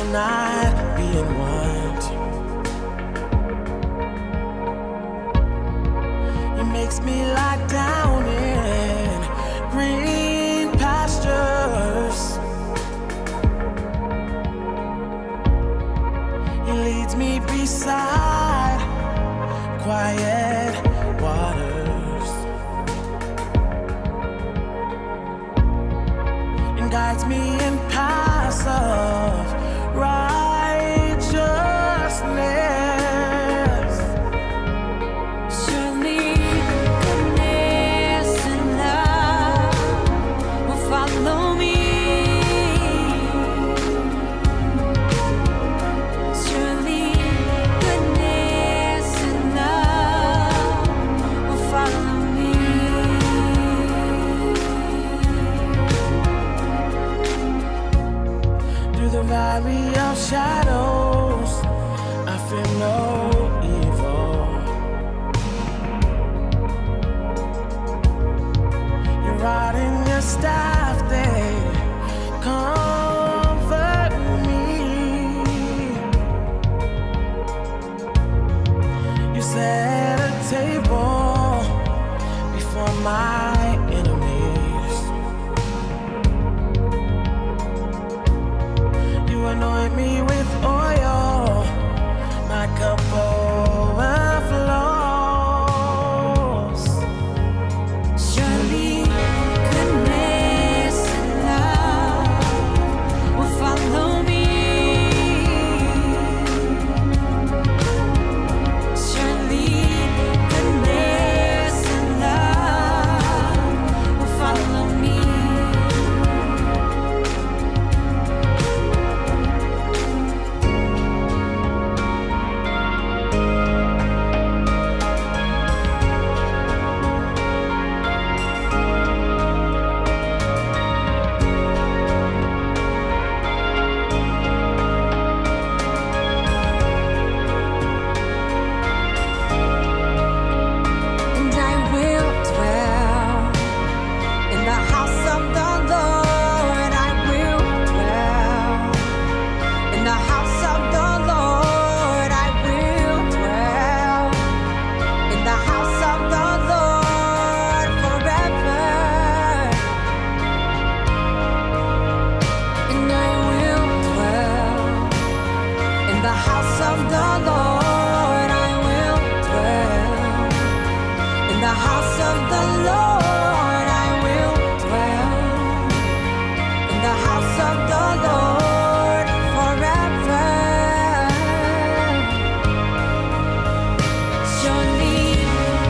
shall not be in want. He makes me lie down in green pastures. He leads me beside quiet waters and guides me in paths of righteousness. Surely goodness and love will follow me. Surely goodness and love will follow me. Through the valley of shadows, I fear no evil. Your rod and your staff, they comfort me. You set a table before my enemies. You anoint me with oil, my cup overflows. Surely goodness and love will follow me. Surely goodness and love will follow me. And I will dwell in the house of the Lord. I will dwell in the house of the Lord. I will dwell in the house of the Lord forever. And I will dwell in the house of the Lord. I will dwell in the house of the Lord. I will dwell in the house of the Lord forever. Surely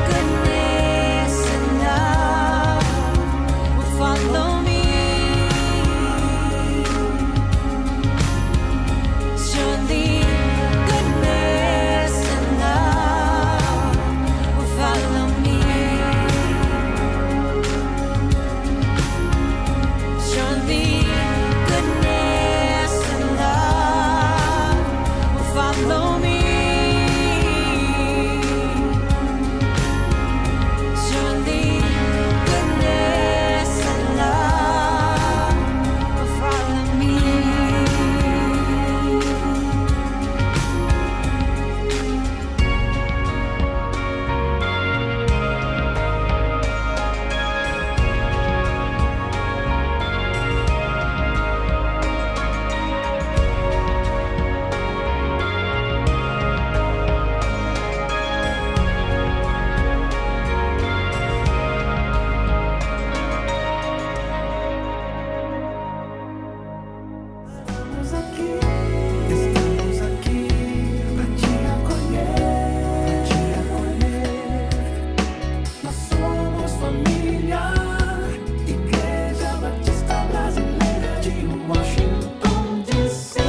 goodness and love will follow me. Surely goodness and love will follow me. Surely goodness and love will follow me. Surely goodness and love will follow me. Estamos aqui pra te acolher. Nós somos família, Igreja Batista Brasileira de Washington, D.C.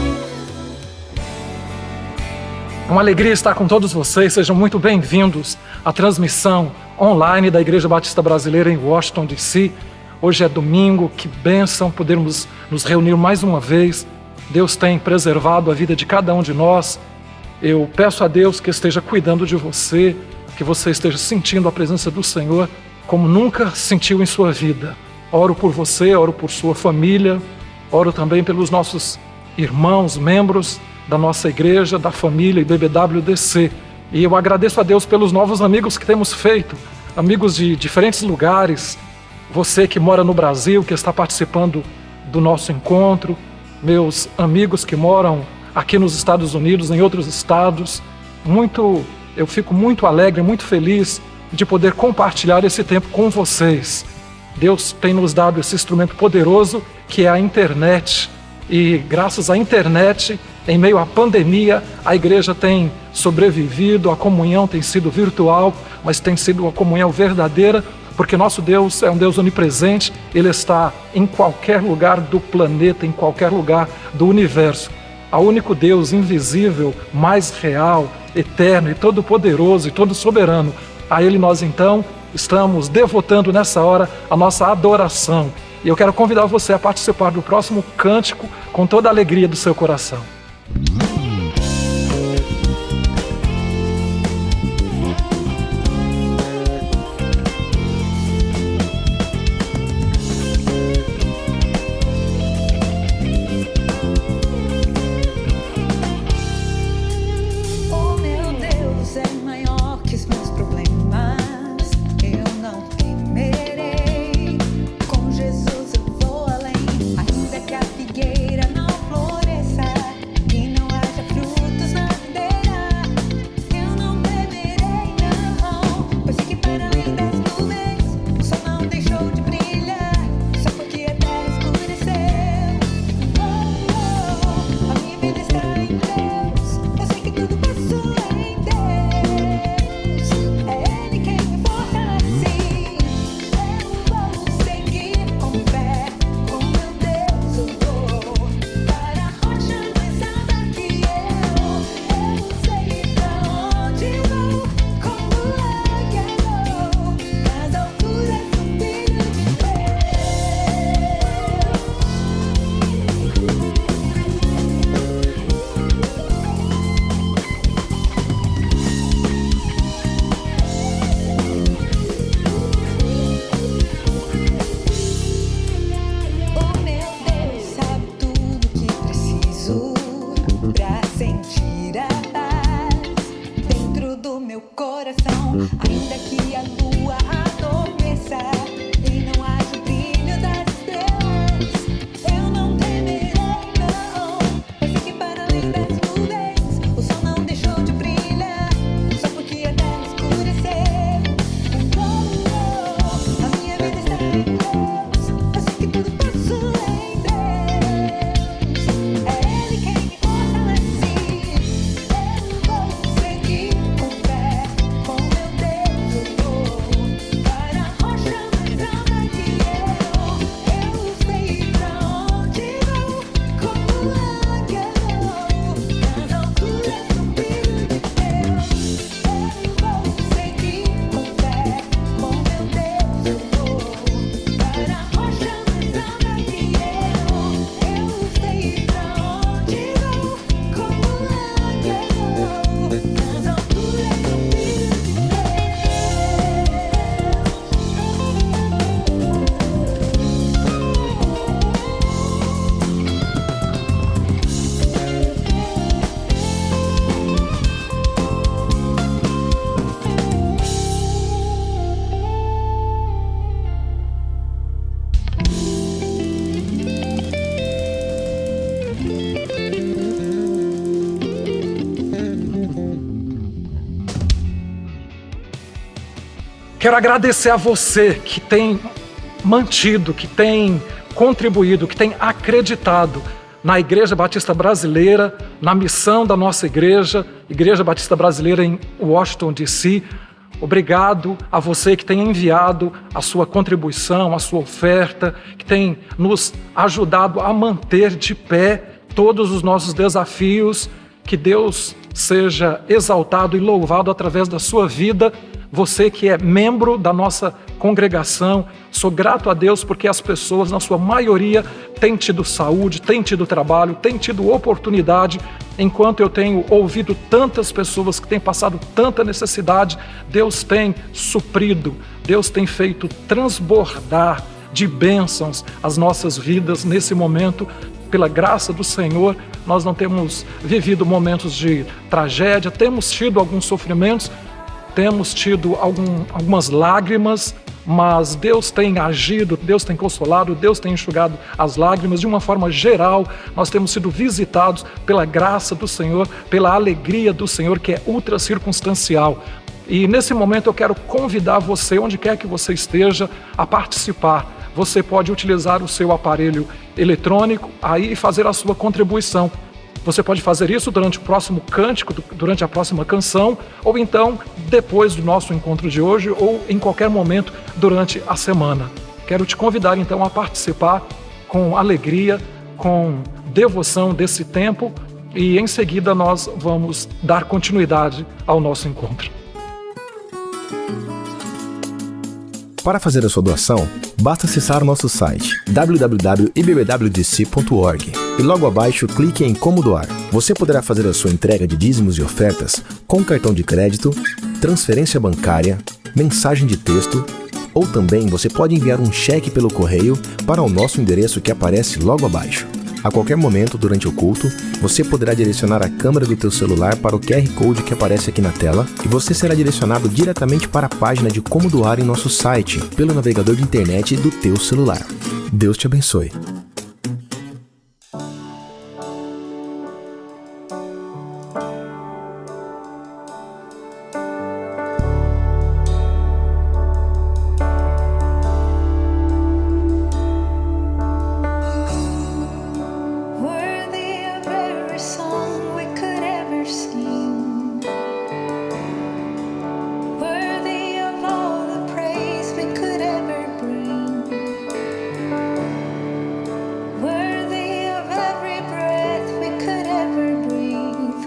É uma alegria estar com todos vocês, sejam muito bem-vindos à transmissão online da Igreja Batista Brasileira em Washington, D.C. Hoje é domingo, que bênção podermos nos reunir mais uma vez. Deus tem preservado a vida de cada um de nós. Eu peço a Deus que esteja cuidando de você, que você esteja sentindo a presença do Senhor como nunca sentiu em sua vida. Oro por você, oro por sua família, oro também pelos nossos irmãos, membros da nossa igreja, da família IBBWDC. E eu agradeço a Deus pelos novos amigos que temos feito, amigos de diferentes lugares. Você que mora no Brasil, que está participando do nosso encontro, meus amigos que moram aqui nos Estados Unidos, em outros estados. Eu fico muito alegre, muito feliz de poder compartilhar esse tempo com vocês. Deus tem nos dado esse instrumento poderoso que é a internet. E graças à internet, em meio à pandemia, a igreja tem sobrevivido, a comunhão tem sido virtual, mas tem sido uma comunhão verdadeira, porque nosso Deus é um Deus onipresente, Ele está em qualquer lugar do planeta, em qualquer lugar do universo. O único Deus invisível, mais real, eterno e todo-poderoso e todo-soberano. A Ele nós então estamos devotando nessa hora a nossa adoração. E eu quero convidar você a participar do próximo cântico com toda a alegria do seu coração. Oh, meu Deus, é maior que os meus problemas. Eu não temerei. Com Jesus eu vou além. Ainda que a figueira não floresça e não haja frutos na videira, eu não temerei, não. Pois sei que para além das nuvens o sol não deixou de brilhar, só porque a terra escureceu. A minha vida está em Deus. Eu sei que tudo posso em Deus. É Ele quem me fortalece. Eu vou seguir com fé. Com meu Deus eu vou para a rocha mais alta que eu sei pra onde vou. Como águia vou nas alturas do Filho de Oh, meu Deus, sabe tudo que preciso pra sentir a paz dentro do meu coração. Ainda que a lua adormeça e não haja o brilho das estrelas, eu não temerei, não. Eu sei que para além das nuvens o sol não deixou de brilhar, só porque a terra escureceu. A minha vida está em Deus. Eu sei que tudo posso em Deus. É Ele quem me fortalece. Eu vou seguir com fé. Com meu Deus eu vou para a rocha mais alta que eu sei pra onde vou. Como águia vou nas alturas do Filho de Deus. Eu vou seguir com fé. Com meu Deus eu vou para a rocha mais alta que eu sei pra onde vou. Como águia vou nas alturas do Filho de Quero agradecer a você que tem mantido, que tem contribuído, que tem acreditado na Igreja Batista Brasileira, na missão da nossa igreja, Igreja Batista Brasileira em Washington, D.C. Obrigado a você que tem enviado a sua contribuição, a sua oferta, que tem nos ajudado a manter de pé todos os nossos desafios. Que Deus seja exaltado e louvado através da sua vida. Você que é membro da nossa congregação, sou grato a Deus porque as pessoas, na sua maioria, têm tido saúde, têm tido trabalho, têm tido oportunidade. Enquanto eu tenho ouvido tantas pessoas que têm passado tanta necessidade, Deus tem suprido, Deus tem feito transbordar de bênçãos as nossas vidas nesse momento. pela graça do Senhor, nós não temos vivido momentos de tragédia, temos tido alguns sofrimentos, temos tido algumas lágrimas, mas Deus tem agido, Deus tem consolado, Deus tem enxugado as lágrimas. De uma forma geral, nós temos sido visitados pela graça do Senhor, pela alegria do Senhor, que é ultra circunstancial. E nesse momento eu quero convidar você, onde quer que você esteja, a participar. Você pode utilizar o seu aparelho eletrônico aí e fazer a sua contribuição. Você pode fazer isso durante o próximo cântico, durante a próxima canção, ou então depois do nosso encontro de hoje, ou em qualquer momento durante a semana. Quero te convidar então a participar com alegria, com devoção desse tempo, e em seguida nós vamos dar continuidade ao nosso encontro. Para fazer a sua doação, basta acessar o nosso site www.ibbwdc.org e logo abaixo clique em Como Doar. Você poderá fazer a sua entrega de dízimos e ofertas com cartão de crédito, transferência bancária, mensagem de texto, ou também você pode enviar um cheque pelo correio para o nosso endereço que aparece logo abaixo. A qualquer momento durante o culto, você poderá direcionar a câmera do teu celular para o QR Code que aparece aqui na tela e você será direcionado diretamente para a página de Como Doar em nosso site, pelo navegador de internet do teu celular. Deus te abençoe.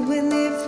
We live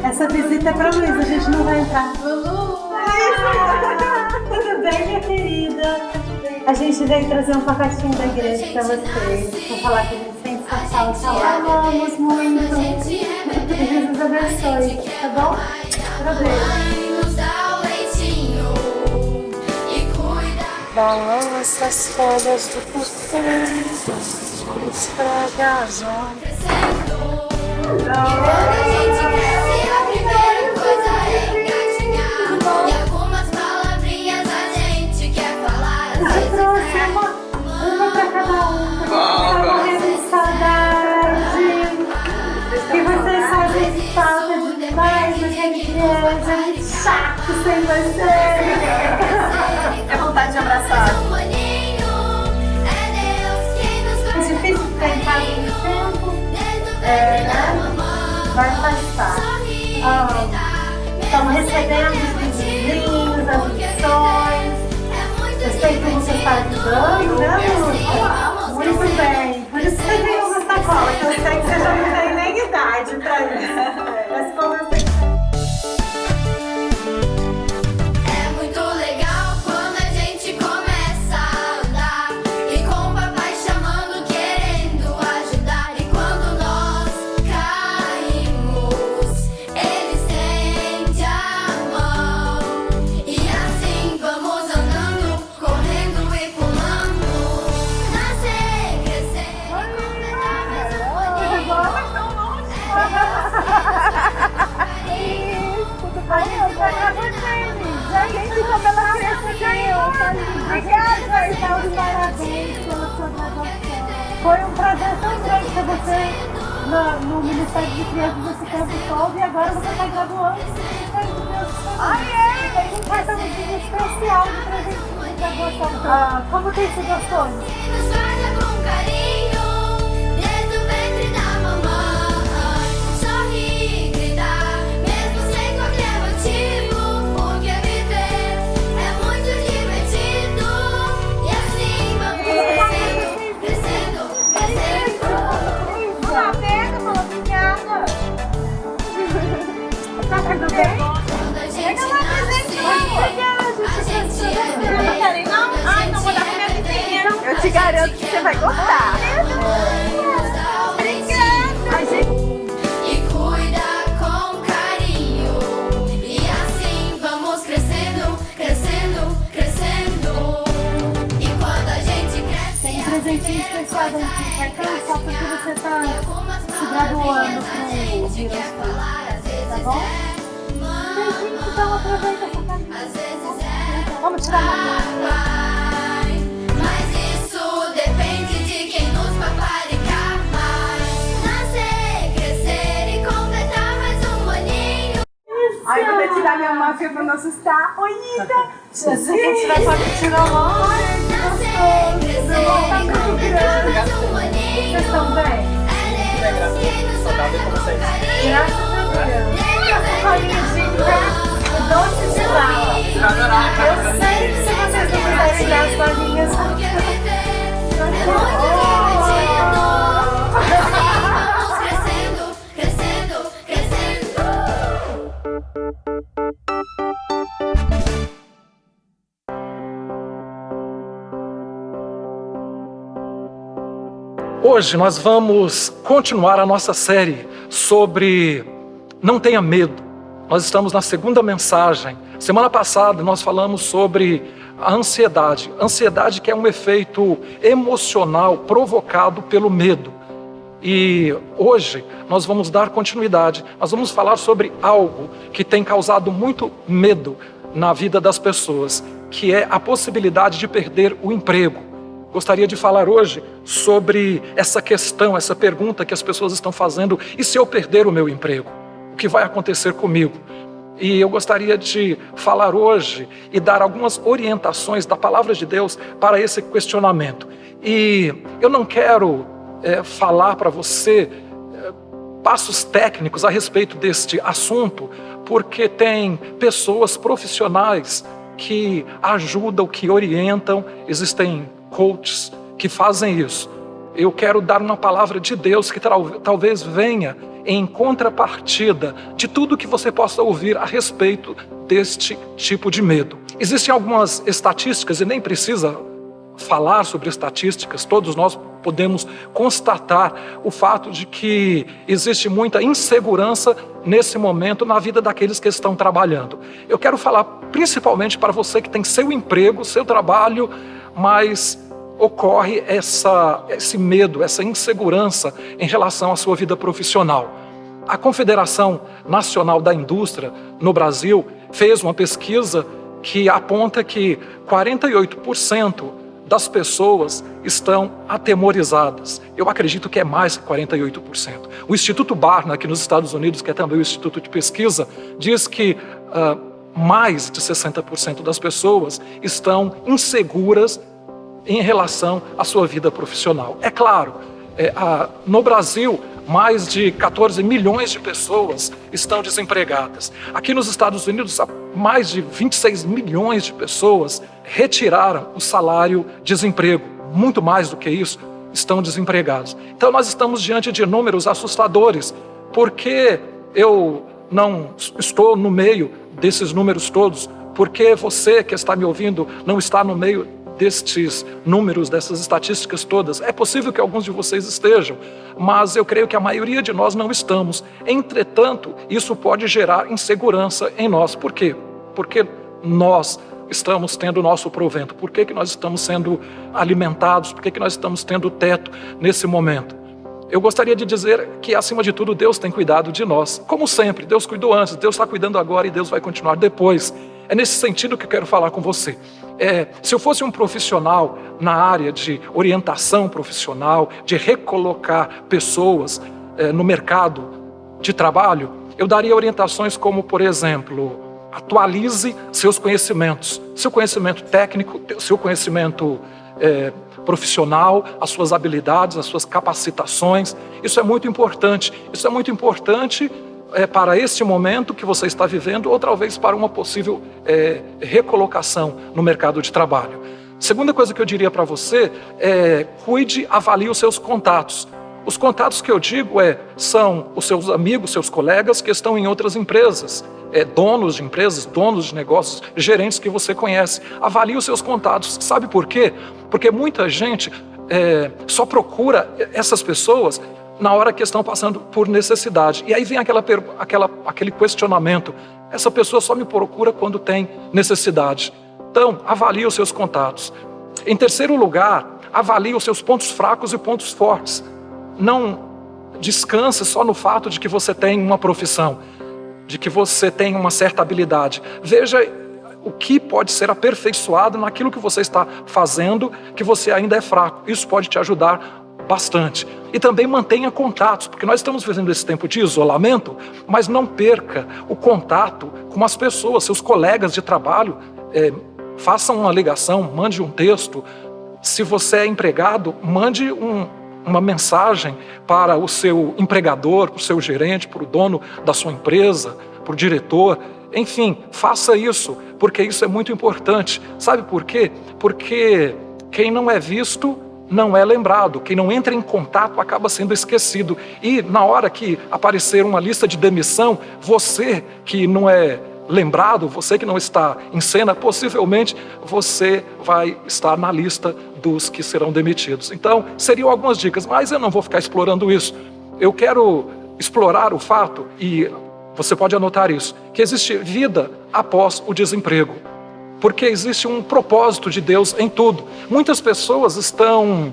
Essa visita é pra Luísa, a gente não vai entrar. Tudo bem, minha querida? A gente veio trazer um pacotinho da igreja pra vocês. Vou falar que a gente sente essa falta lá. Amamos muito. Que Jesus abençoe, tá bom? Balança as folhas do costume, esfrega as ondas. Quando a gente cresce, a primeira coisa é engatinhar. E algumas palavrinhas a gente quer falar. Às vezes uma pra cada um, porque tá morrendo de saudade. Que vocês fazem falta demais naquela igreja. É muito chato sem vocês. É vontade de abraçar. É difícil ficar em casa muito tempo. Vai afastar. Estamos recebendo os pedidos, as missões. Eu sei que você está ajudando, né, Lúcia? Muito bem. Por isso que você tem uma sacola, que eu sei que você já não tem nem idade para isso. Mas como eu sei. é muito legal quando a gente começa a andar e com o papai chamando, querendo ajudar. E quando nós caímos, ele estende a mão. E assim vamos andando, correndo e pulando. Nascer, crescer e completar mais um Foi um prazer tão grande ter você no Ministério de Crianças esse tempo todo e agora você está graduando no Ministério de Deus também. A gente vai ter um dia especial de presente de graduação. Como tem sido as coisas? nos guarda com carinho, desde o ventre da mamãe. Sorrir, gritar, mesmo sem qualquer motivo, porque viver é muito divertido. E assim vamos crescendo, crescendo, crescendo. Olá, pega, falou obrigada. Tá tudo bem? Quando a gente nasce, a gente é bem. Ai, não vou dar pra minha vizinha. Eu te garanto que você vai gostar. E cuida com carinho. E assim vamos crescendo, crescendo, crescendo. E quando a gente cresce, Tem um presentinho especial dentro do cartão só porque você está se graduando pro Vira tá bom? Beijinho, então aproveita essa carinha. às vezes é Vamos tirar uma foto. papai. Mas isso depende de quem nos paparicar mais. Nascer, crescer e completar mais um aninho. Ai, vou até tirar minha máscara pra não assustar. Oi, Ida. Você quer tirar foto, tira a mão. Nascer, crescer e completar mais um aninho. Vocês estão bem? É Deus quem nos guarda com carinho. Graças a Deus. Essa colinha de doce de bala. Eu sei que se vocês não quiserem dar as bolinhas, Porque viver é muito divertido. Vamos crescendo, crescendo, crescendo. Hoje nós vamos continuar a nossa série sobre Não Tenha Medo. Nós estamos na segunda mensagem. Semana passada nós falamos sobre a ansiedade. Ansiedade que é um efeito emocional provocado pelo medo. E hoje nós vamos dar continuidade. Nós vamos falar sobre algo que tem causado muito medo na vida das pessoas, que é a possibilidade de perder o emprego. Gostaria de falar hoje sobre essa questão, essa pergunta que as pessoas estão fazendo: e se eu perder o meu emprego? O que vai acontecer comigo? E eu gostaria de falar hoje e dar algumas orientações da palavra de Deus para esse questionamento. E eu não quero falar para você passos técnicos a respeito deste assunto, porque tem pessoas profissionais que ajudam, que orientam, existem coaches que fazem isso. Eu quero dar uma palavra de Deus que talvez venha em contrapartida de tudo que você possa ouvir a respeito deste tipo de medo. Existem algumas estatísticas, e nem precisa falar sobre estatísticas, todos nós podemos constatar o fato de que existe muita insegurança nesse momento na vida daqueles que estão trabalhando. Eu quero falar principalmente para você que tem seu emprego, seu trabalho, mas ocorre esse medo, essa insegurança em relação à sua vida profissional. A Confederação Nacional da Indústria no Brasil fez uma pesquisa que aponta que 48% das pessoas estão atemorizadas. Eu acredito que é mais que 48%. O Instituto Barna, aqui nos Estados Unidos, que é também o Instituto de Pesquisa, diz que mais de 60% das pessoas estão inseguras em relação à sua vida profissional. É claro, no Brasil, mais de 14 milhões de pessoas estão desempregadas. Aqui nos Estados Unidos, mais de 26 milhões de pessoas retiraram o salário-desemprego. Muito mais do que isso, estão desempregados. Então nós estamos diante de números assustadores, porque eu não estou no meio desses números todos, porque você que está me ouvindo não está no meio destes números, dessas estatísticas todas. É possível que alguns de vocês estejam, mas eu creio que a maioria de nós não estamos. Entretanto, isso pode gerar insegurança em nós. Por quê? Porque nós estamos tendo o nosso provento. Por que nós estamos sendo alimentados? Por que nós estamos tendo teto nesse momento? Eu gostaria de dizer que, acima de tudo, Deus tem cuidado de nós. Como sempre, Deus cuidou antes, Deus está cuidando agora e Deus vai continuar depois. É nesse sentido que eu quero falar com você. Se eu fosse um profissional na área de orientação profissional, de recolocar pessoas no mercado de trabalho, eu daria orientações como, por exemplo, atualize seus conhecimentos, seu conhecimento técnico, seu conhecimento profissional, as suas habilidades, as suas capacitações. Isso é muito importante. Isso é muito importante para este momento que você está vivendo, ou talvez para uma possível recolocação no mercado de trabalho. Segunda coisa que eu diria para você é: cuide, avalie os seus contatos. Os contatos que eu digo são os seus amigos, seus colegas que estão em outras empresas, donos de empresas, donos de negócios, gerentes que você conhece. Avalie os seus contatos. Sabe por quê? Porque muita gente só procura essas pessoas na hora que estão passando por necessidade. E aí vem aquele questionamento: essa pessoa só me procura quando tem necessidade. Então, avalie os seus contatos. Em terceiro lugar, avalie os seus pontos fracos e pontos fortes. Não descanse só no fato de que você tem uma profissão, de que você tem uma certa habilidade. Veja o que pode ser aperfeiçoado naquilo que você está fazendo, que você ainda é fraco. Isso pode te ajudar bastante. E também mantenha contatos, porque nós estamos vivendo esse tempo de isolamento, mas não perca o contato com as pessoas, seus colegas de trabalho. Faça uma ligação, mande um texto. Se você é empregado, mande uma mensagem para o seu empregador, para o seu gerente, para o dono da sua empresa, para o diretor. Enfim, faça isso, porque isso é muito importante. Sabe por quê? Porque quem não é visto não é lembrado. Quem não entra em contato acaba sendo esquecido. E na hora que aparecer uma lista de demissão, você que não é lembrado, você que não está em cena, possivelmente você vai estar na lista dos que serão demitidos. Então, seriam algumas dicas, mas eu não vou ficar explorando isso. Eu quero explorar o fato, e você pode anotar isso, que existe vida após o desemprego. Porque existe um propósito de Deus em tudo. Muitas pessoas estão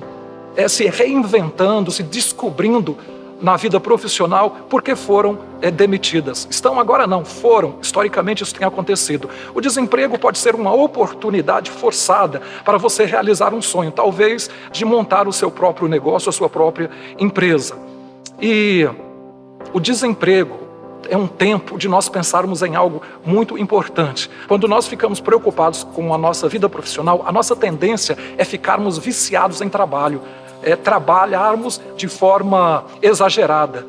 se reinventando, se descobrindo na vida profissional porque foram demitidas. Estão agora não, foram. Historicamente isso tem acontecido. O desemprego pode ser uma oportunidade forçada para você realizar um sonho, talvez de montar o seu próprio negócio, a sua própria empresa. E o desemprego é um tempo de nós pensarmos em algo muito importante. Quando nós ficamos preocupados com a nossa vida profissional, a nossa tendência é ficarmos viciados em trabalho, trabalharmos de forma exagerada,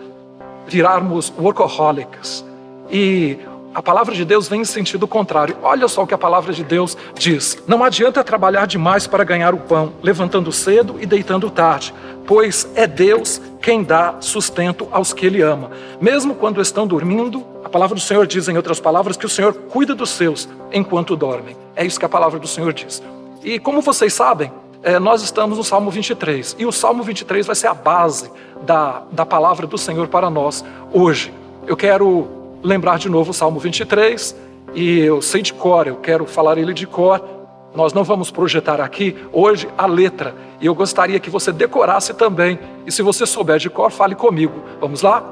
virarmos workaholics. E a palavra de Deus vem em sentido contrário. Olha só o que a palavra de Deus diz. Não adianta trabalhar demais para ganhar o pão, levantando cedo e deitando tarde, pois é Deus quem dá sustento aos que Ele ama. Mesmo quando estão dormindo, a palavra do Senhor diz, em outras palavras, que o Senhor cuida dos seus enquanto dormem. É isso que a palavra do Senhor diz. E como vocês sabem, nós estamos no Salmo 23. E o Salmo 23 vai ser a base da palavra do Senhor para nós hoje. Eu quero lembrar de novo o Salmo 23, e eu sei de cor, eu quero falar ele de cor. Nós não vamos projetar aqui hoje a letra, e eu gostaria que você decorasse também, e se você souber de cor, fale comigo. Vamos lá?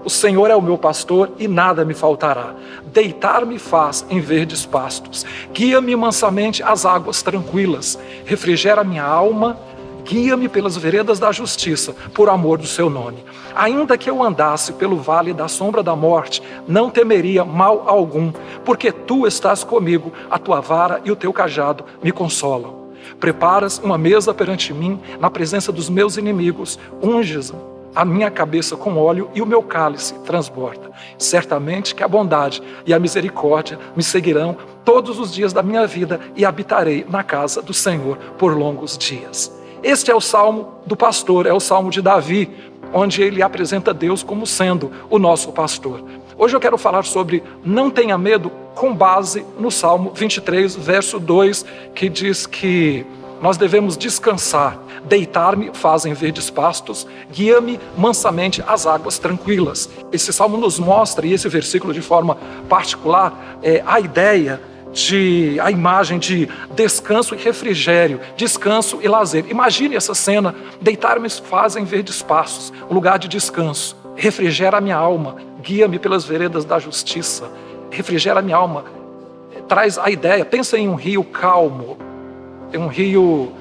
O Senhor é o meu pastor e nada me faltará. Deitar-me faz em verdes pastos, guia-me mansamente às águas tranquilas, refrigera minha alma, guia-me pelas veredas da justiça, por amor do seu nome. Ainda que eu andasse pelo vale da sombra da morte, não temeria mal algum, porque tu estás comigo, a tua vara e o teu cajado me consolam. Preparas uma mesa perante mim, na presença dos meus inimigos, unges a minha cabeça com óleo e o meu cálice transborda. Certamente que a bondade e a misericórdia me seguirão todos os dias da minha vida e habitarei na casa do Senhor por longos dias. Este é o Salmo do pastor, é o Salmo de Davi, onde ele apresenta Deus como sendo o nosso pastor. Hoje eu quero falar sobre não tenha medo com base no Salmo 23, verso 2, que diz que nós devemos descansar. Deitar-me faz em verdes pastos, guia-me mansamente às águas tranquilas. Esse salmo nos mostra, e esse versículo de forma particular, a imagem de descanso e refrigério, descanso e lazer. Imagine essa cena: deitar-me faz em verdes pastos, um lugar de descanso. Refrigera a minha alma, guia-me pelas veredas da justiça. Refrigera a minha alma, traz a ideia, pensa em um rio calmo, em um rio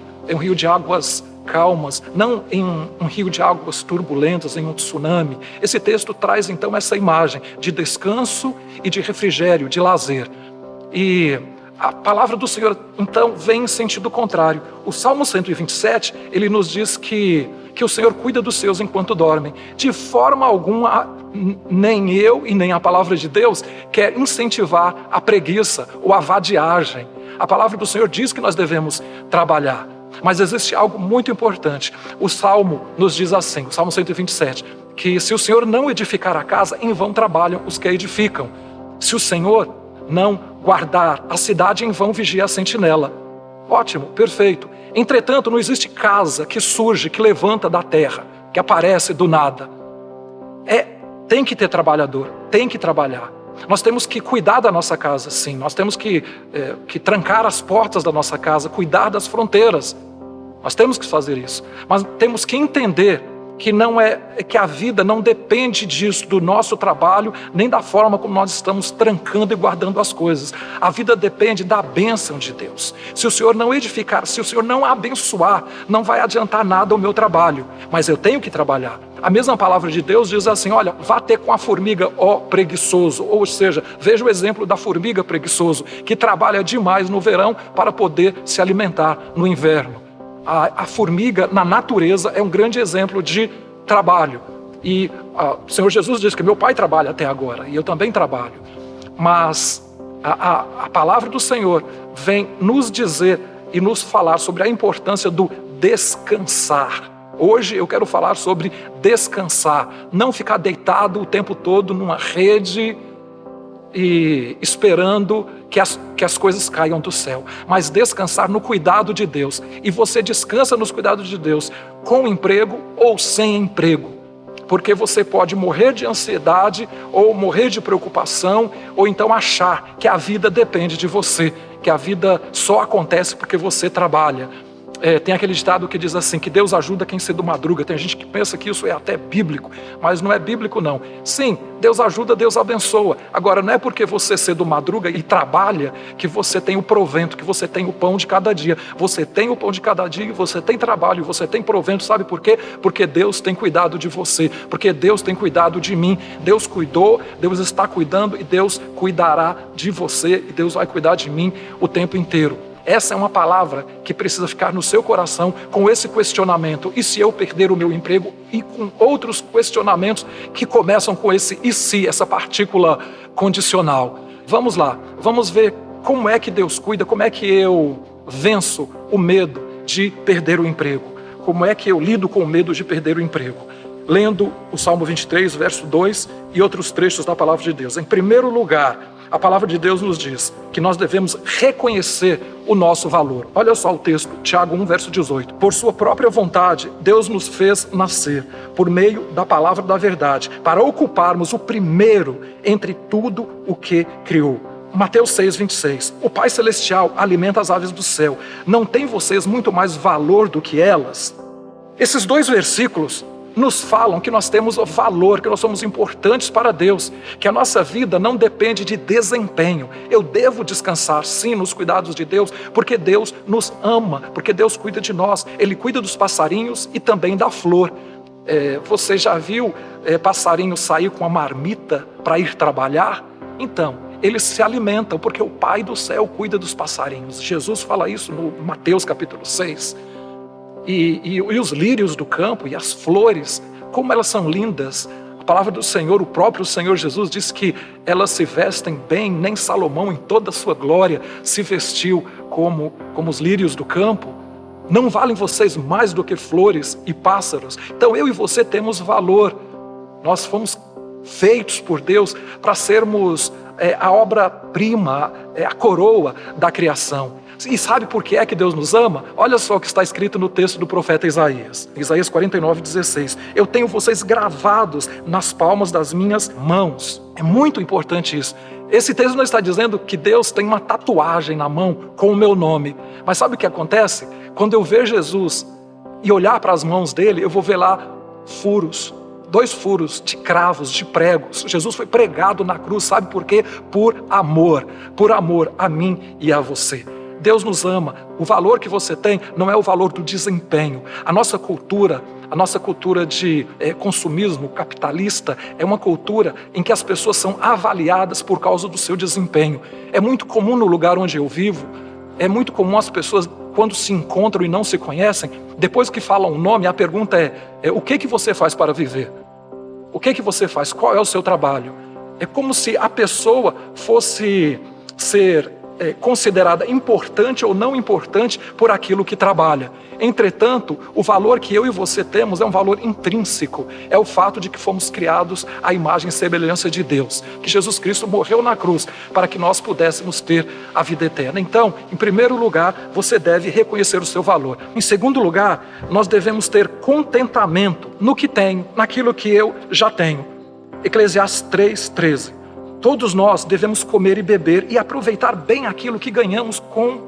de águas calmas, não em um rio de águas turbulentas, em um tsunami. Esse texto traz então essa imagem de descanso e de refrigério, de lazer. E a palavra do Senhor então vem em sentido contrário. O Salmo 127, ele nos diz que o Senhor cuida dos seus enquanto dormem. De forma alguma, nem eu e nem a palavra de Deus quer incentivar a preguiça ou a vadiagem. A palavra do Senhor diz que nós devemos trabalhar. Mas existe algo muito importante. O Salmo nos diz assim, o Salmo 127, que se o Senhor não edificar a casa, em vão trabalham os que a edificam. Se o Senhor não guardar a cidade, em vão vigia a sentinela. Ótimo, perfeito. Entretanto, não existe casa que surge, que levanta da terra, que aparece do nada. Tem que ter trabalhador, tem que trabalhar. Nós temos que cuidar da nossa casa, sim. Nós temos que trancar as portas da nossa casa, cuidar das fronteiras. Nós temos que fazer isso. Mas temos que entender que a vida não depende disso, do nosso trabalho, nem da forma como nós estamos trancando e guardando as coisas. A vida depende da bênção de Deus. Se o Senhor não edificar, se o Senhor não abençoar, não vai adiantar nada o meu trabalho. Mas eu tenho que trabalhar. A mesma palavra de Deus diz assim, olha, vá ter com a formiga, ó preguiçoso. Ou seja, veja o exemplo da formiga preguiçoso, que trabalha demais no verão para poder se alimentar no inverno. A formiga, na natureza, é um grande exemplo de trabalho. E o Senhor Jesus diz que meu pai trabalha até agora, e eu também trabalho. Mas a palavra do Senhor vem nos dizer e nos falar sobre a importância do descansar. Hoje eu quero falar sobre descansar, não ficar deitado o tempo todo numa rede e esperando que as coisas caiam do céu, mas descansar no cuidado de Deus. E você descansa nos cuidados de Deus com emprego ou sem emprego, porque você pode morrer de ansiedade ou morrer de preocupação, ou então achar que a vida depende de você, que a vida só acontece porque você trabalha. Tem aquele ditado que diz assim, que Deus ajuda quem cedo madruga. Tem gente que pensa que isso é até bíblico, mas não é bíblico não. Sim, Deus ajuda, Deus abençoa. Agora, não é porque você cedo madruga e trabalha que você tem o provento, que você tem o pão de cada dia. Você tem o pão de cada dia, você tem trabalho, você tem provento. Sabe por quê? Porque Deus tem cuidado de você, porque Deus tem cuidado de mim. Deus cuidou, Deus está cuidando e Deus cuidará de você e Deus vai cuidar de mim o tempo inteiro. Essa é uma palavra que precisa ficar no seu coração com esse questionamento. E se eu perder o meu emprego? E com outros questionamentos que começam com esse e se, essa partícula condicional. Vamos lá, vamos ver como é que Deus cuida, como é que eu venço o medo de perder o emprego. Como é que eu lido com o medo de perder o emprego? Lendo o Salmo 23, verso 2 e outros trechos da palavra de Deus. Em primeiro lugar, a palavra de Deus nos diz que nós devemos reconhecer o nosso valor. Olha só o texto, Tiago 1, verso 18. Por sua própria vontade, Deus nos fez nascer, por meio da palavra da verdade, para ocuparmos o primeiro entre tudo o que criou. Mateus 6, 26. O Pai Celestial alimenta as aves do céu. Não tem vocês muito mais valor do que elas? Esses dois versículos nos falam que nós temos valor, que nós somos importantes para Deus, que a nossa vida não depende de desempenho. Eu devo descansar, sim, nos cuidados de Deus, porque Deus nos ama, porque Deus cuida de nós. Ele cuida dos passarinhos e também da flor. Você já viu passarinho sair com a marmita para ir trabalhar? Então, eles se alimentam, porque o Pai do céu cuida dos passarinhos. Jesus fala isso no Mateus capítulo 6. E os lírios do campo e as flores, como elas são lindas. A palavra do Senhor, o próprio Senhor Jesus diz que elas se vestem bem, nem Salomão em toda a sua glória se vestiu como os lírios do campo. Não valem vocês mais do que flores e pássaros? Então eu e você temos valor. Nós fomos feitos por Deus para sermos a obra-prima, a coroa da criação. E sabe por que é que Deus nos ama? Olha só o que está escrito no texto do profeta Isaías. Isaías 49, 16. Eu tenho vocês gravados nas palmas das minhas mãos. É muito importante isso. Esse texto não está dizendo que Deus tem uma tatuagem na mão com o meu nome. Mas sabe o que acontece? Quando eu ver Jesus e olhar para as mãos dele, eu vou ver lá furos. 2 furos de cravos, de pregos. Jesus foi pregado na cruz, sabe por quê? Por amor a mim e a você. Deus nos ama. O valor que você tem não é o valor do desempenho. A nossa cultura de consumismo capitalista é uma cultura em que as pessoas são avaliadas por causa do seu desempenho. É muito comum no lugar onde eu vivo, é muito comum as pessoas, quando se encontram e não se conhecem, depois que falam o nome, a pergunta é o que você faz para viver? O que você faz? Qual é o seu trabalho? É como se a pessoa fosse ser considerada importante ou não importante por aquilo que trabalha. Entretanto, o valor que eu e você temos é um valor intrínseco. É o fato de que fomos criados à imagem e semelhança de Deus. Que Jesus Cristo morreu na cruz para que nós pudéssemos ter a vida eterna. Então, em primeiro lugar, você deve reconhecer o seu valor. Em segundo lugar, nós devemos ter contentamento no que tenho, naquilo que eu já tenho. Eclesiastes 3:13. Todos nós devemos comer e beber e aproveitar bem aquilo que ganhamos com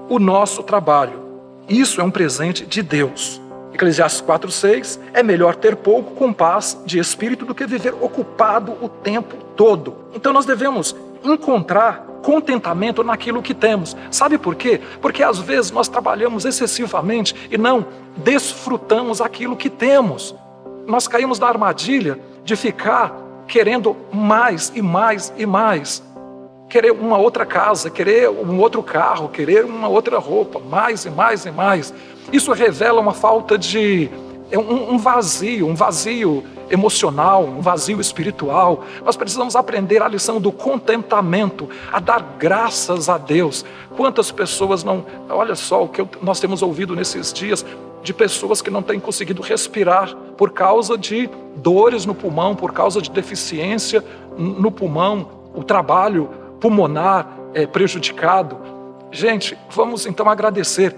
o nosso trabalho. Isso é um presente de Deus. Eclesiastes 4:6, é melhor ter pouco com paz de espírito do que viver ocupado o tempo todo. Então nós devemos encontrar contentamento naquilo que temos. Sabe por quê? Porque às vezes nós trabalhamos excessivamente e não desfrutamos aquilo que temos. Nós caímos na armadilha de ficar querendo mais e mais e mais. Querer uma outra casa, querer um outro carro, querer uma outra roupa, mais e mais e mais. Isso revela uma falta de... um vazio emocional, um vazio espiritual. Nós precisamos aprender a lição do contentamento, a dar graças a Deus. Quantas pessoas não... Olha só o que nós temos ouvido nesses dias, de pessoas que não têm conseguido respirar por causa de dores no pulmão, por causa de deficiência no pulmão, o trabalho pulmonar é prejudicado. Gente, vamos então agradecer.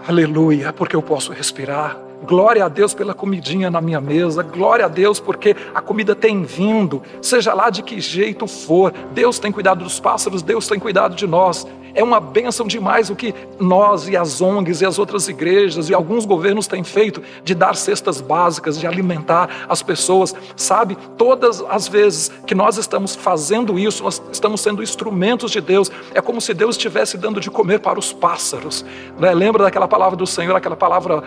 Aleluia, porque eu posso respirar. Glória a Deus pela comidinha na minha mesa. Glória a Deus porque a comida tem vindo, seja lá de que jeito for. Deus tem cuidado dos pássaros, Deus tem cuidado de nós. É uma bênção demais o que nós e as ONGs e as outras igrejas e alguns governos têm feito de dar cestas básicas, de alimentar as pessoas. Sabe, todas as vezes que nós estamos fazendo isso, nós estamos sendo instrumentos de Deus. É como se Deus estivesse dando de comer para os pássaros. Lembra daquela palavra do Senhor, aquela palavra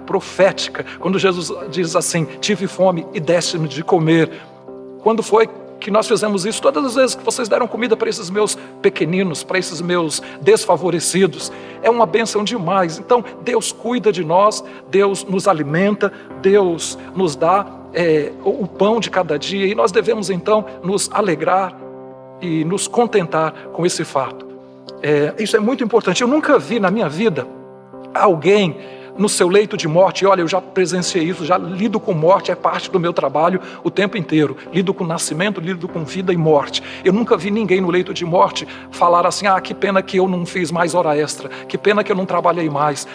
profética, quando Jesus diz assim: tive fome e deste-me de comer. Quando foi que nós fizemos isso? Todas as vezes que vocês deram comida para esses meus pequeninos, para esses meus desfavorecidos. É uma bênção demais. Então Deus cuida de nós, Deus nos alimenta, Deus nos dá o pão de cada dia, e nós devemos então nos alegrar e nos contentar com esse fato. Isso é muito importante. Eu nunca vi na minha vida alguém no seu leito de morte, e olha, eu já presenciei isso, já lido com morte, é parte do meu trabalho o tempo inteiro. Lido com nascimento, lido com vida e morte. Eu nunca vi ninguém no leito de morte falar assim, que pena que eu não fiz mais hora extra, que pena que eu não trabalhei mais,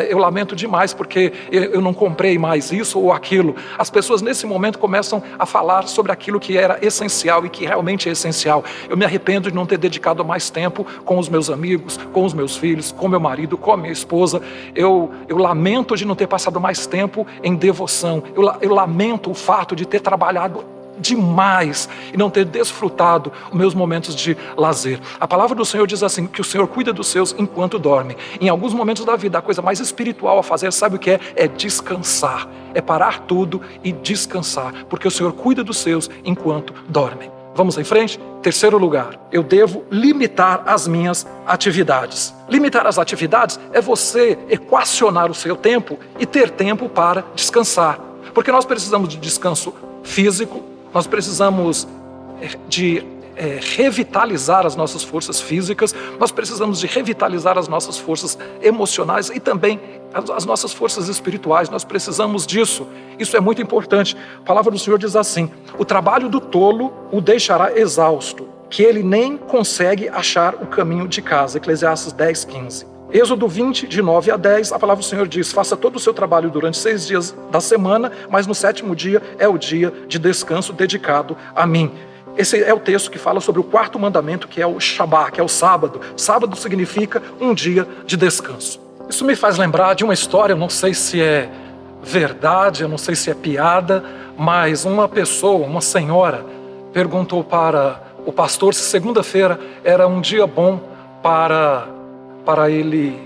eu lamento demais porque eu não comprei mais isso ou aquilo. As pessoas nesse momento começam a falar sobre aquilo que era essencial e que realmente é essencial. Eu me arrependo de não ter dedicado mais tempo com os meus amigos, com os meus filhos, com meu marido, com a minha esposa. Eu lamento de não ter passado mais tempo em devoção. Eu lamento o fato de ter trabalhado demais e não ter desfrutado os meus momentos de lazer. A palavra do Senhor diz assim, que o Senhor cuida dos seus enquanto dorme. Em alguns momentos da vida, a coisa mais espiritual a fazer, sabe o que é? É descansar. É parar tudo e descansar, porque o Senhor cuida dos seus enquanto dormem. Vamos em frente? Terceiro lugar, eu devo limitar as minhas atividades. Limitar as atividades é você equacionar o seu tempo e ter tempo para descansar. Porque nós precisamos de descanso físico, nós precisamos de revitalizar as nossas forças físicas, nós precisamos de revitalizar as nossas forças emocionais e também as nossas forças espirituais. Nós precisamos disso. Isso é muito importante. A palavra do Senhor diz assim, o trabalho do tolo o deixará exausto, que ele nem consegue achar o caminho de casa. Eclesiastes 10:15. Êxodo 20, de 9 a 10, a palavra do Senhor diz, faça todo o seu trabalho durante 6 dias da semana, mas no 7º dia é o dia de descanso dedicado a mim. Esse é o texto que fala sobre o 4º mandamento, que é o Shabá, que é o sábado. Sábado significa um dia de descanso. Isso me faz lembrar de uma história, eu não sei se é verdade, eu não sei se é piada, mas uma pessoa, uma senhora, perguntou para o pastor se segunda-feira era um dia bom para ele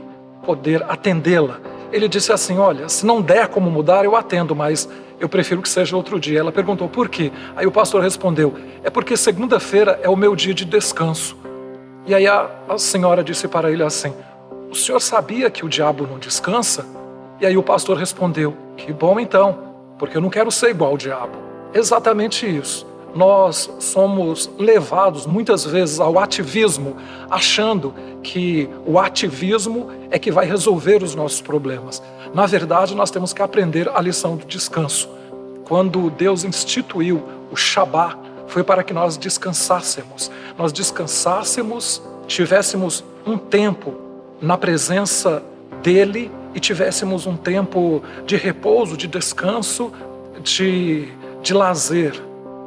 poder atendê-la. Ele disse assim, olha, se não der como mudar, eu atendo, mas eu prefiro que seja outro dia. Ela perguntou, por quê? Aí o pastor respondeu, é porque segunda-feira é o meu dia de descanso. E aí a senhora disse para ele assim, o senhor sabia que o diabo não descansa? E aí o pastor respondeu, que bom então, porque eu não quero ser igual ao diabo. Exatamente isso. Nós somos levados muitas vezes ao ativismo, achando que o ativismo é que vai resolver os nossos problemas. Na verdade, nós temos que aprender a lição do descanso. Quando Deus instituiu o Shabá, foi para que nós descansássemos. Nós descansássemos, tivéssemos um tempo na presença dEle e tivéssemos um tempo de repouso, de descanso, de lazer,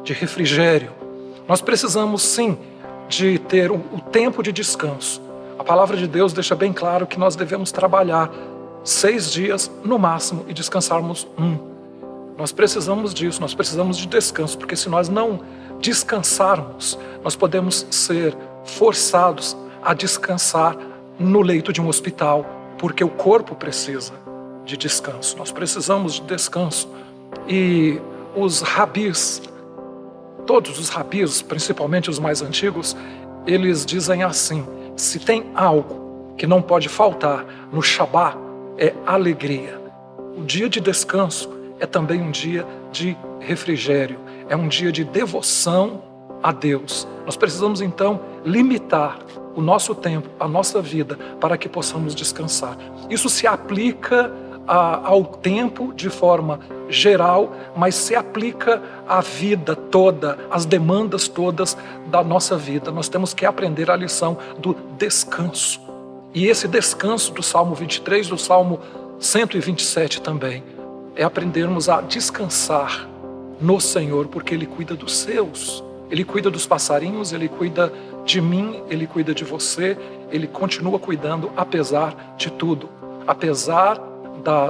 de refrigério. Nós precisamos sim de ter o tempo de descanso. A palavra de Deus deixa bem claro que nós devemos trabalhar 6 dias no máximo e descansarmos 1. Nós precisamos disso, nós precisamos de descanso, porque se nós não descansarmos, nós podemos ser forçados a descansar no leito de um hospital, porque o corpo precisa de descanso. Nós precisamos de descanso. E os rabis, todos os rabis, principalmente os mais antigos, eles dizem assim, se tem algo que não pode faltar no Shabá, é alegria. O dia de descanso é também um dia de refrigério, é um dia de devoção a Deus. Nós precisamos então limitar o nosso tempo, a nossa vida, para que possamos descansar. Isso se aplica ao tempo de forma geral, mas se aplica à vida toda, às demandas todas da nossa vida. Nós temos que aprender a lição do descanso. E esse descanso do Salmo 23, do Salmo 127 também, é aprendermos a descansar no Senhor, porque Ele cuida dos seus. Ele cuida dos passarinhos, Ele cuida de mim, Ele cuida de você, Ele continua cuidando apesar de tudo. Apesar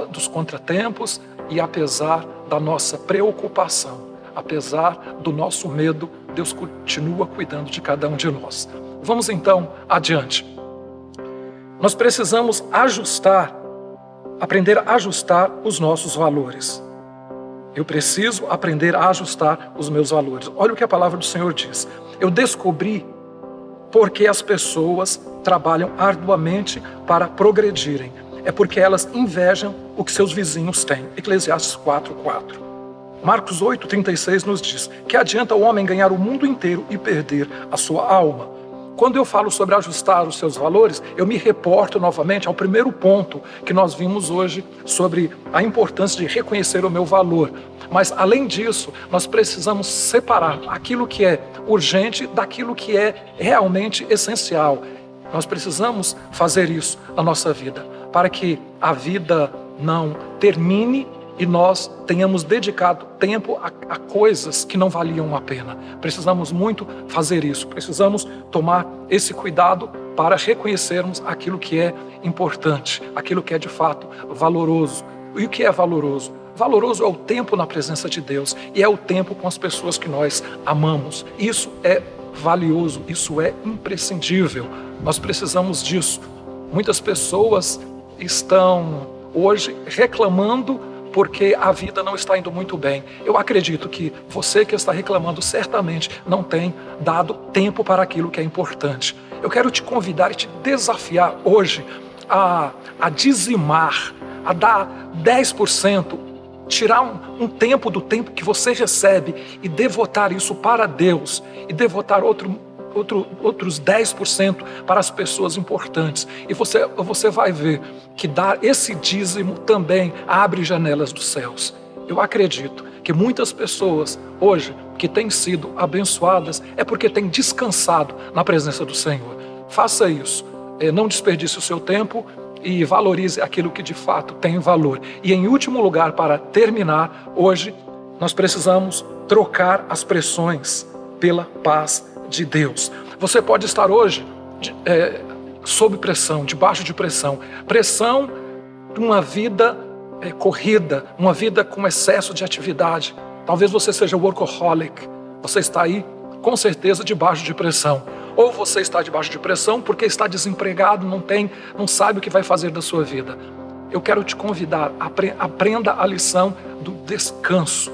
dos contratempos e apesar da nossa preocupação, apesar do nosso medo, Deus continua cuidando de cada um de nós. Vamos então adiante. Nós precisamos aprender a ajustar os nossos valores. Eu preciso aprender a ajustar os meus valores. Olha o que a palavra do Senhor diz. Eu descobri porque as pessoas trabalham arduamente para progredirem. É porque elas invejam o que seus vizinhos têm. Eclesiastes 4:4. Marcos 8,36 nos diz: que adianta o homem ganhar o mundo inteiro e perder a sua alma? Quando eu falo sobre ajustar os seus valores, eu me reporto novamente ao primeiro ponto que nós vimos hoje sobre a importância de reconhecer o meu valor. Mas, além disso, nós precisamos separar aquilo que é urgente daquilo que é realmente essencial. Nós precisamos fazer isso na nossa vida, para que a vida não termine e nós tenhamos dedicado tempo a coisas que não valiam a pena. Precisamos muito fazer isso, precisamos tomar esse cuidado para reconhecermos aquilo que é importante, aquilo que é de fato valoroso. E o que é valoroso? Valoroso é o tempo na presença de Deus e é o tempo com as pessoas que nós amamos. Isso é valioso, isso é imprescindível. Nós precisamos disso. Muitas pessoas estão hoje reclamando porque a vida não está indo muito bem. Eu acredito que você que está reclamando certamente não tem dado tempo para aquilo que é importante. Eu quero te convidar e te desafiar hoje a dizimar, a dar 10%, tirar um tempo do tempo que você recebe e devotar isso para Deus e devotar outros 10% para as pessoas importantes. E você vai ver que dar esse dízimo também abre janelas dos céus. Eu acredito que muitas pessoas hoje que têm sido abençoadas é porque têm descansado na presença do Senhor. Faça isso, não desperdice o seu tempo e valorize aquilo que de fato tem valor. E em último lugar, para terminar, hoje nós precisamos trocar as pressões pela paz de Deus. Você pode estar hoje sob pressão, debaixo de pressão de uma vida corrida, uma vida com excesso de atividade. Talvez você seja workaholic, você está aí com certeza debaixo de pressão. Ou você está debaixo de pressão porque está desempregado, não sabe o que vai fazer da sua vida. Eu quero te convidar, aprenda a lição do descanso,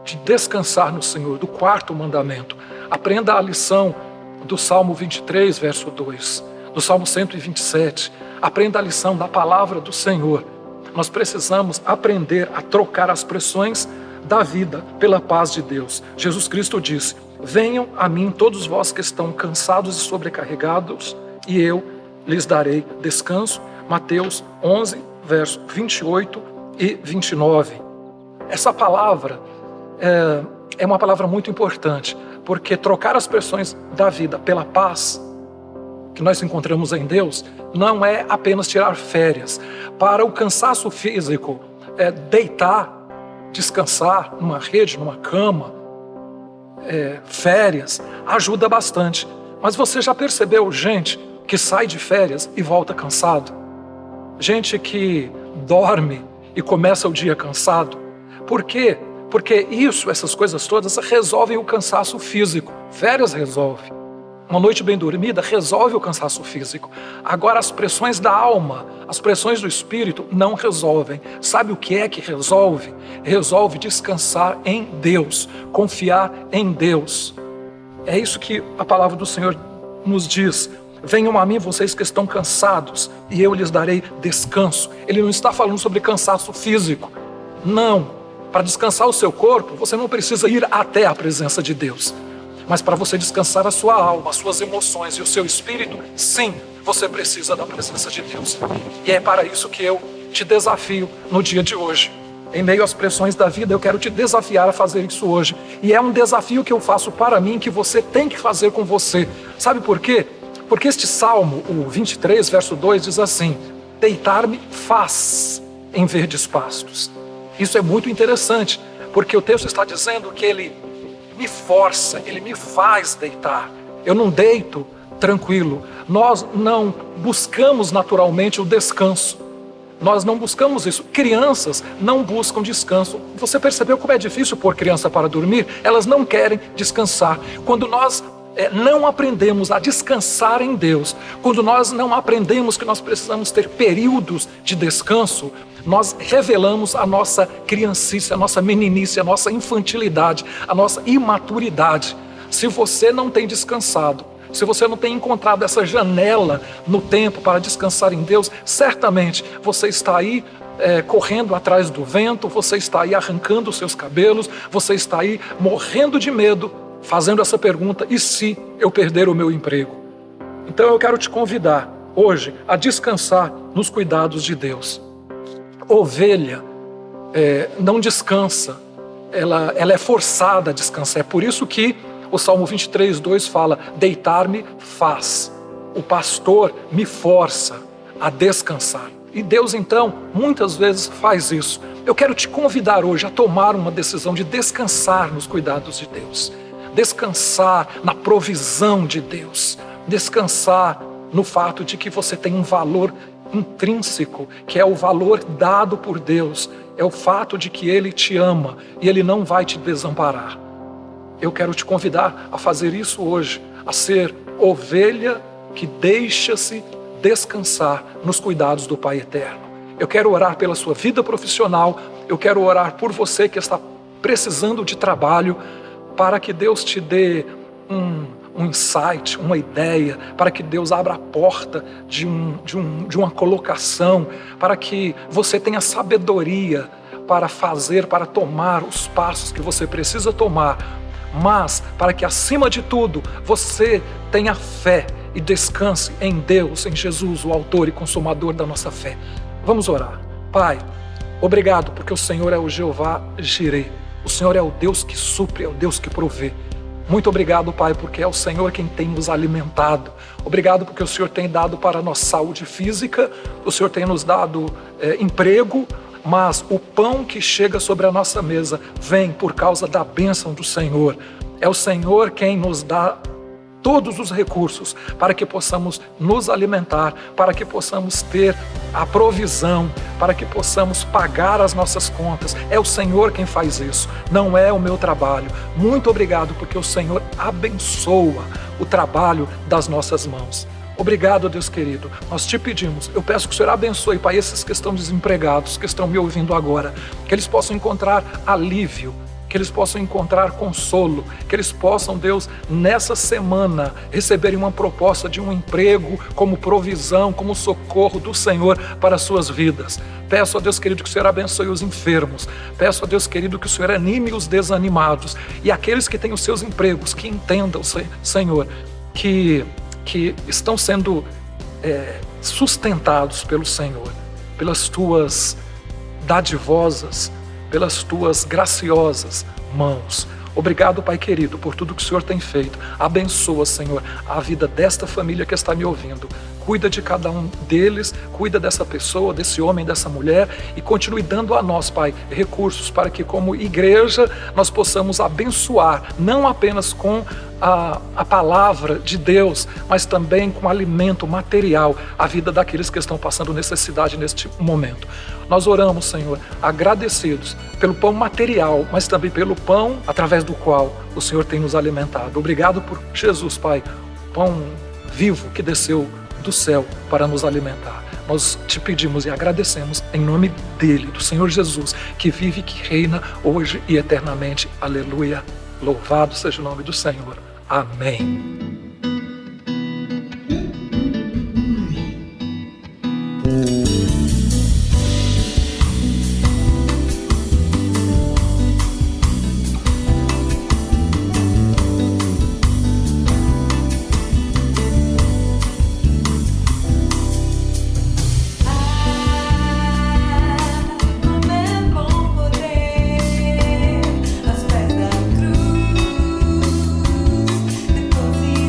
de descansar no Senhor, do quarto mandamento. Aprenda a lição do Salmo 23, verso 2, do Salmo 127. Aprenda a lição da palavra do Senhor. Nós precisamos aprender a trocar as pressões da vida pela paz de Deus. Jesus Cristo disse: venham a mim todos vós que estão cansados e sobrecarregados, e eu lhes darei descanso. Mateus 11, verso 28 e 29. Essa palavra é uma palavra muito importante, porque trocar as pressões da vida pela paz que nós encontramos em Deus não é apenas tirar férias. Para o cansaço físico, deitar, descansar numa rede, numa cama, férias, ajuda bastante. Mas você já percebeu gente que sai de férias e volta cansado? Gente que dorme e começa o dia cansado? Por quê? Porque essas coisas todas resolvem o cansaço físico. Férias resolve. Uma noite bem dormida resolve o cansaço físico. Agora as pressões da alma, as pressões do espírito não resolvem. Sabe o que é que resolve? Resolve descansar em Deus, confiar em Deus. É isso que a palavra do Senhor nos diz. Venham a mim vocês que estão cansados e eu lhes darei descanso. Ele não está falando sobre cansaço físico. Não. Para descansar o seu corpo, você não precisa ir até a presença de Deus. Mas para você descansar a sua alma, as suas emoções e o seu espírito, sim, você precisa da presença de Deus. E é para isso que eu te desafio no dia de hoje. Em meio às pressões da vida, eu quero te desafiar a fazer isso hoje. E é um desafio que eu faço para mim, que você tem que fazer com você. Sabe por quê? Porque este Salmo, o 23, verso 2, diz assim: deitar-me faz em verdes pastos. Isso é muito interessante, porque o texto está dizendo que ele me força, ele me faz deitar. Eu não deito tranquilo. Nós não buscamos naturalmente o descanso. Nós não buscamos isso. Crianças não buscam descanso. Você percebeu como é difícil pôr criança para dormir? Elas não querem descansar. Quando nós não aprendemos a descansar em Deus, quando nós não aprendemos que nós precisamos ter períodos de descanso, nós revelamos a nossa criancice, a nossa meninice, a nossa infantilidade, a nossa imaturidade. Se você não tem descansado, se você não tem encontrado essa janela no tempo para descansar em Deus, certamente você está aí correndo atrás do vento, você está aí arrancando os seus cabelos, você está aí morrendo de medo, fazendo essa pergunta: e se eu perder o meu emprego? Então eu quero te convidar hoje a descansar nos cuidados de Deus. Ovelha não descansa, ela é forçada a descansar. É por isso que o Salmo 23:2 fala: deitar-me faz, o pastor me força a descansar. E Deus então muitas vezes faz isso. Eu quero te convidar hoje a tomar uma decisão de descansar nos cuidados de Deus, descansar na provisão de Deus, descansar no fato de que você tem um valor intrínseco, que é o valor dado por Deus, é o fato de que Ele te ama e Ele não vai te desamparar. Eu quero te convidar a fazer isso hoje, a ser ovelha que deixa-se descansar nos cuidados do Pai Eterno. Eu quero orar pela sua vida profissional, eu quero orar por você que está precisando de trabalho, para que Deus te dê um insight, uma ideia, para que Deus abra a porta de uma colocação, para que você tenha sabedoria para fazer, para tomar os passos que você precisa tomar, mas para que acima de tudo você tenha fé e descanse em Deus, em Jesus, o autor e consumador da nossa fé. Vamos orar. Pai, obrigado porque o Senhor é o Jeová Jireh, o Senhor é o Deus que supre, é o Deus que provê. Muito obrigado, Pai, porque é o Senhor quem tem nos alimentado. Obrigado porque o Senhor tem dado para nós saúde física, o Senhor tem nos dado emprego, mas o pão que chega sobre a nossa mesa vem por causa da bênção do Senhor. É o Senhor quem nos dá todos os recursos para que possamos nos alimentar, para que possamos ter a provisão, para que possamos pagar as nossas contas. É o Senhor quem faz isso, não é o meu trabalho. Muito obrigado porque o Senhor abençoa o trabalho das nossas mãos. Obrigado, Deus querido. Nós te pedimos, eu peço que o Senhor abençoe, Pai, esses que estão desempregados, que estão me ouvindo agora, que eles possam encontrar alívio, que eles possam encontrar consolo, que eles possam, Deus, nessa semana receberem uma proposta de um emprego como provisão, como socorro do Senhor para as suas vidas. Peço a Deus querido que o Senhor abençoe os enfermos. Peço a Deus querido que o Senhor anime os desanimados. E aqueles que têm os seus empregos, que entendam, Senhor, que estão sendo sustentados pelo Senhor, pelas tuas dadivosas, pelas tuas graciosas mãos. Obrigado, Pai querido, por tudo que o Senhor tem feito. Abençoa, Senhor, a vida desta família que está me ouvindo. Cuida de cada um deles, cuida dessa pessoa, desse homem, dessa mulher, e continue dando a nós, Pai, recursos para que, como igreja, nós possamos abençoar, não apenas com a palavra de Deus, mas também com alimento material, a vida daqueles que estão passando necessidade neste momento. Nós oramos, Senhor, agradecidos pelo pão material, mas também pelo pão através do qual o Senhor tem nos alimentado. Obrigado por Jesus, Pai, pão vivo que desceu do céu para nos alimentar. Nós te pedimos e agradecemos em nome dele, do Senhor Jesus, que vive e que reina hoje e eternamente. Aleluia. Louvado seja o nome do Senhor. Amém. Aos pés da cruz, depositado.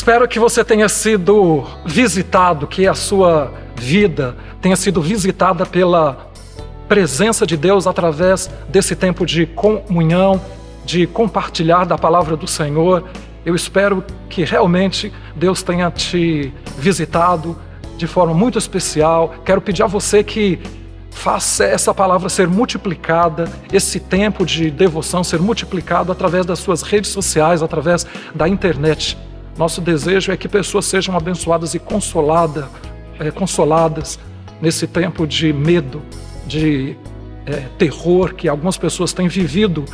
espero que você tenha sido visitado, que a sua vida tenha sido visitada pela presença de Deus através desse tempo de comunhão, de compartilhar da palavra do Senhor. Eu espero que realmente Deus tenha te visitado de forma muito especial. Quero pedir a você que faça essa palavra ser multiplicada, esse tempo de devoção ser multiplicado através das suas redes sociais, através da internet. Nosso desejo é que pessoas sejam abençoadas e consoladas nesse tempo de medo, de terror que algumas pessoas têm vivido.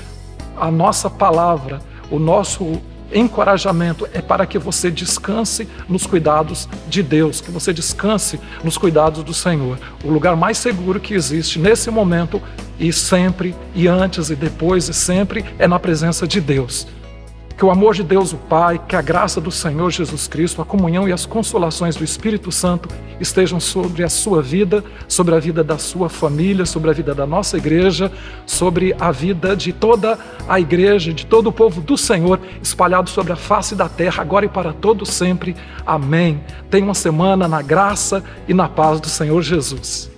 A nossa palavra, o nosso encorajamento é para que você descanse nos cuidados de Deus, que você descanse nos cuidados do Senhor. O lugar mais seguro que existe nesse momento, e sempre, e antes, e depois, e sempre, é na presença de Deus. Que o amor de Deus, o Pai, que a graça do Senhor Jesus Cristo, a comunhão e as consolações do Espírito Santo estejam sobre a sua vida, sobre a vida da sua família, sobre a vida da nossa igreja, sobre a vida de toda a igreja, de todo o povo do Senhor, espalhado sobre a face da terra, agora e para todo sempre. Amém. Tenha uma semana na graça e na paz do Senhor Jesus.